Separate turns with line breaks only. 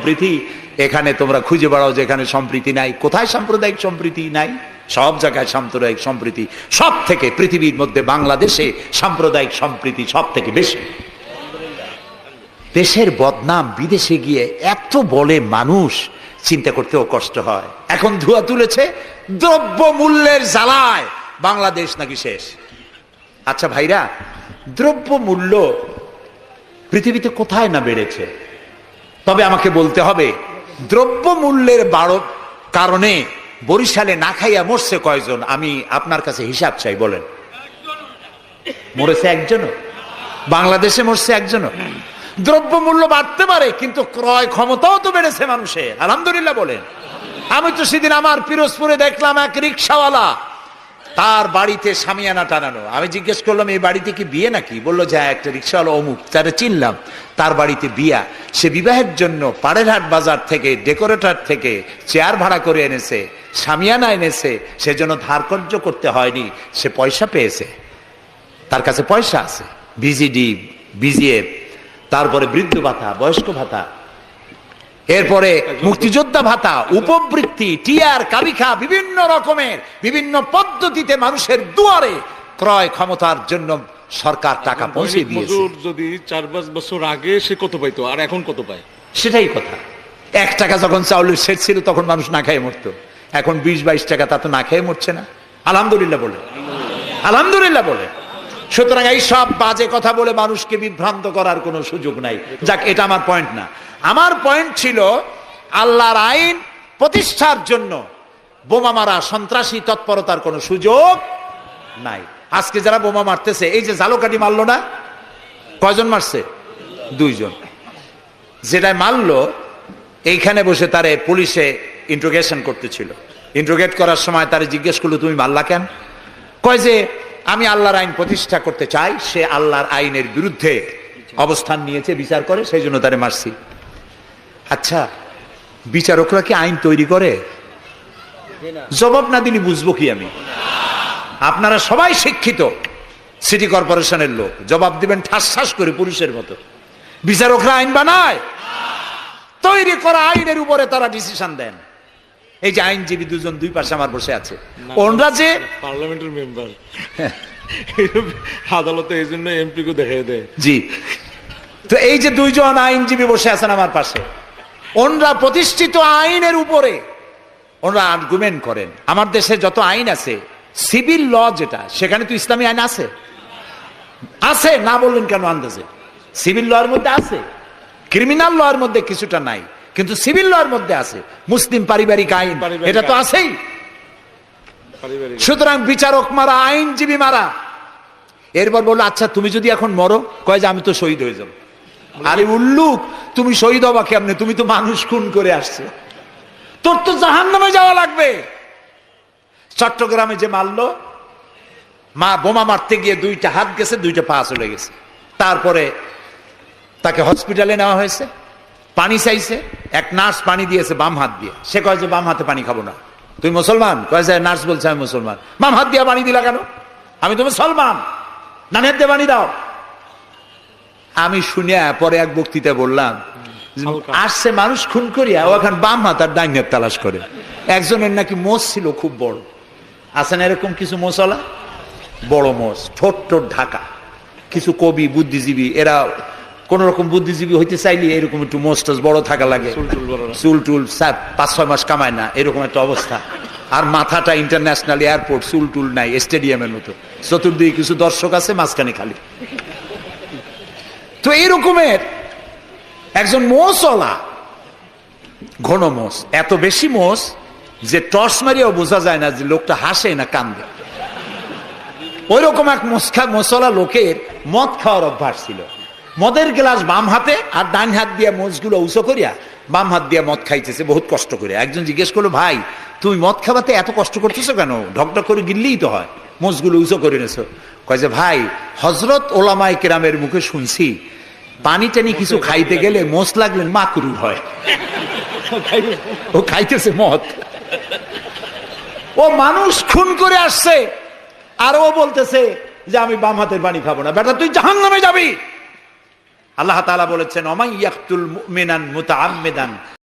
সম্প্রীতি, এখানে তোমরা খুঁজে বেড়াও যেখানে সম্প্রীতি নাই। কোথায় সাম্প্রদায়িক সম্প্রীতি নাই? সব জায়গায় সাম্প্রদায়িক সম্প্রীতি। সব থেকে পৃথিবীর মধ্যে বাংলাদেশে সাম্প্রদায়িক সম্প্রীতি সব থেকে বেশি। দেশের বদনাম বিদেশে গিয়ে এত বলে মানুষ, চিন্তা করতেও কষ্ট হয়। এখন ধোঁয়া তুলেছে দ্রব্য মূল্যের জ্বালায় বাংলাদেশ নাকি শেষ। আচ্ছা ভাইরা, দ্রব্য মূল্য পৃথিবীতে কোথায় না বেড়েছে? তবে আমাকে বলতে হবে, দ্রব্য মূল্যের কারণে বরিশালে না খাইয়া মরছে কয়জন? আমি আপনার কাছে হিসাব চাই, বলেন। মরেছে একজনও? বাংলাদেশে মরছে একজনও? দ্রব্য মূল্য বাড়তে পারে, কিন্তু ক্রয় ক্ষমতাও তো বেড়েছে মানুষের, আলহামদুলিল্লাহ বলেন। আমি তো সেদিন আমার পিরোজপুরে দেখলাম এক রিক্সাওয়ালা, তার বাড়িতে শামিয়ানা টানানো। আমি জিজ্ঞেস করলাম, এই বাড়িতে কি বিয়ে নাকি? বললো যে একটা রিক্সাওয়ালা অমুক, তারা চিনলাম, তার বাড়িতে বিয়া। সে বিবাহের জন্য পাড়েরহাট বাজার থেকে, ডেকোরেটর থেকে চেয়ার ভাড়া করে এনেছে, শামিয়ানা এনেছে, সেজন্য ধার কর্য করতে হয়নি, সে পয়সা পেয়েছে, তার কাছে পয়সা আছে। বিজিডি, বিজিএফ, তারপরে বৃদ্ধ ভাতা, বয়স্ক ভাতা, এরপরে মুক্তিযোদ্ধা ভাতা, উপবৃত্তি, টিআর, কাবিখা, বিভিন্ন রকমের বিভিন্ন পদ্ধতিতে মানুষের দুয়ারে ক্রয় ক্ষমতার জন্য সরকার টাকা পৌঁছে দিয়েছে।
যদি 4-5 বছর আগে সে কত পাইতো, আর এখন কত পায়?
সেটাই কথা। 1 টাকা যখন চাউলের সেট ছিল তখন মানুষ না খেয়ে মরতো, এখন 20-22 টাকা, তা তো না খেয়ে মরছে না। আলহামদুলিল্লাহ বলে, আলহামদুলিল্লাহ বলে। সুতরাং এই সব বাজে কথা বলে মানুষকে বিভ্রান্ত করার কোনো সুযোগ নাই। যাক, এটা আমার পয়েন্ট না। আমার পয়েন্ট ছিল, আল্লাহর আইন প্রতিষ্ঠার জন্য বোমা মারা, সন্ত্রাসী তৎপরতার কোনো সুযোগ নাই। আজকে যারা বোমা মারতেছে, এই যে ঝালকাঠি মারলো না, কয়জন মারছে? 2 জন। যেটা মারলো, এইখানে বসে তারে পুলিশে ইন্ট্রোগেশন করতেছিল। ইন্ট্রোগেট করার সময় তারে জিজ্ঞেস করলো, তুমি মারলা কেন? কয় যে আমি আল্লাহর আইন প্রতিষ্ঠা করতে চাই, সে আল্লাহর আইনের বিরুদ্ধে অবস্থান নিয়েছে, বিচার করে, সেই জন্য তারে মারছি। আচ্ছা, বিচারকরা কি আইন তৈরি করে? জবাব না দিলে বুঝবো কি আমি? আপনারা সবাই শিক্ষিত, সিটি কর্পোরেশনের লোক, জবাব দিবেন ঠাস ঠাস করে পুলিশের মতো। বিচারকরা আইন বানায়? তৈরি করা আইনের উপরে তারা ডিসিশন দেন। এই যে আইনজীবী 2 জন 2 পাশে আমার বসে আছে, ওনরা যে
পার্লামেন্টের মেম্বার, আদালতে এই জন্য এমপি কে দেখাই দেয়।
জি, তো এই যে 2 জন আইনজীবী বসে আছেন আমার পাশে, ওনরা প্রতিষ্ঠিত আইনের উপরে ওনরা আর্গুমেন্ট করেন। আমার দেশে যত আইন আছে, সিভিল ল যেটা, সেখানে তো ইসলামী আইন আছে, আছে না বললেন কেন? আন্দাজে সিভিল ল এর মধ্যে আছে, ক্রিমিনাল ল এর মধ্যে কিছুটা নাই, কিন্তু সিভিল ল এর মধ্যে আছে। মুসলিম পারিবারিক আইন, এটা তো আছেই। সুতরাং বিচারক মারা, আইনজীবী মারা। এরপর বললো, আচ্ছা তুমি যদি এখন মরো, কয় যে আমি তো শহীদ হয়ে যাবো। আরে উল্লুক, তুমি শহীদ হবা কেমনে? তুমি তো মানুষ খুন করে আসছো, তোর তো জাহান্নামে যাওয়া লাগবে। চট্টগ্রামে যে মারলো, বোমা মারতে গিয়ে 2টা হাত গেছে, 2টা পা চলে গেছে। তারপরে তাকে হসপিটালে নেওয়া হয়েছে, পানি চাইছে, এক নার্স পানি দিয়েছে বাম হাত দিয়ে। সে কয় যে বাম হাতে পানি খাবো না। তুই মুসলমান? কয় যে নার্স বলছে আমি মুসলমান। বাম হাত দিয়ে পানি দিলা কেন? আমি তো মুসলমান, ডান হাত দিয়ে পানি দাও। আমি শুনিয়া পরে এক বক্তৃতা বললাম, আসছে মানুষ খুন করিয়া, ও এখন বাম হাত আর ডাইন হাত তালাশ করে। একজনের নাকি মোষ ছিল খুব বড়, আছে না এরকম কিছু মোষওয়ালা, বড় মোষ, ঠোঁট ঠোঁট ঢাকা। কিছু কবি, বুদ্ধিজীবী, এরা কোন রকম বুদ্ধিজীবী হইতে চাইলে এরকম একটু মোষ টোষ বড় থাকা লাগে, চুল টুল 5-6 মাস কামায় না, এরকম একটা অবস্থা। আর মাথাটা ইন্টারন্যাশনাল এয়ারপোর্ট, চুল টুল নাই, স্টেডিয়ামের মতো, চতুর্দিকে কিছু দর্শক আছে, মাঝখানে খালি। তো এইরকমের একজন মোষওয়ালা, ঘন মোষ, এত বেশি মোষ যে টর্চ মারিয়াও বোঝা যায় না যে লোকটা হাসে না কান্দে। ওই রকম এক মোষওয়ালা লোকের মদ খাওয়ার অভ্যাস ছিল। মদের গ্লাস বাম হাতে, আর ডান হাত দিয়ে মোষগুলো উঁচু করিয়া বাম হাত দিয়ে মদ খাইতেছে বহুত কষ্ট করে। একজন জিজ্ঞেস করলো, ভাই তুমি মদ খাওয়াতে এত কষ্ট করতেছো কেন? ঢকঢক করে গিললেই তো হয়, মোষগুলো উঁচু করে নেছো। কয় যে ভাই, হযরত ওলামায়ে কেরামের মুখে শুনছি, পানি টানি কিছু খাইতে গেলে মোষ লাগলেন মাকরুহ হয়। ও খাইতেছে মদ, ও মানুষ খুন করে আসছে, আর ও বলতেছে যে আমি বাম হাতের পানি খাবো না। বেটা তুই জাহান্নামে যাবি। আল্লাহ তাআলা বলেছেন ওমাই ইয়াকতুল মুমিনান মুতাআম্মিদান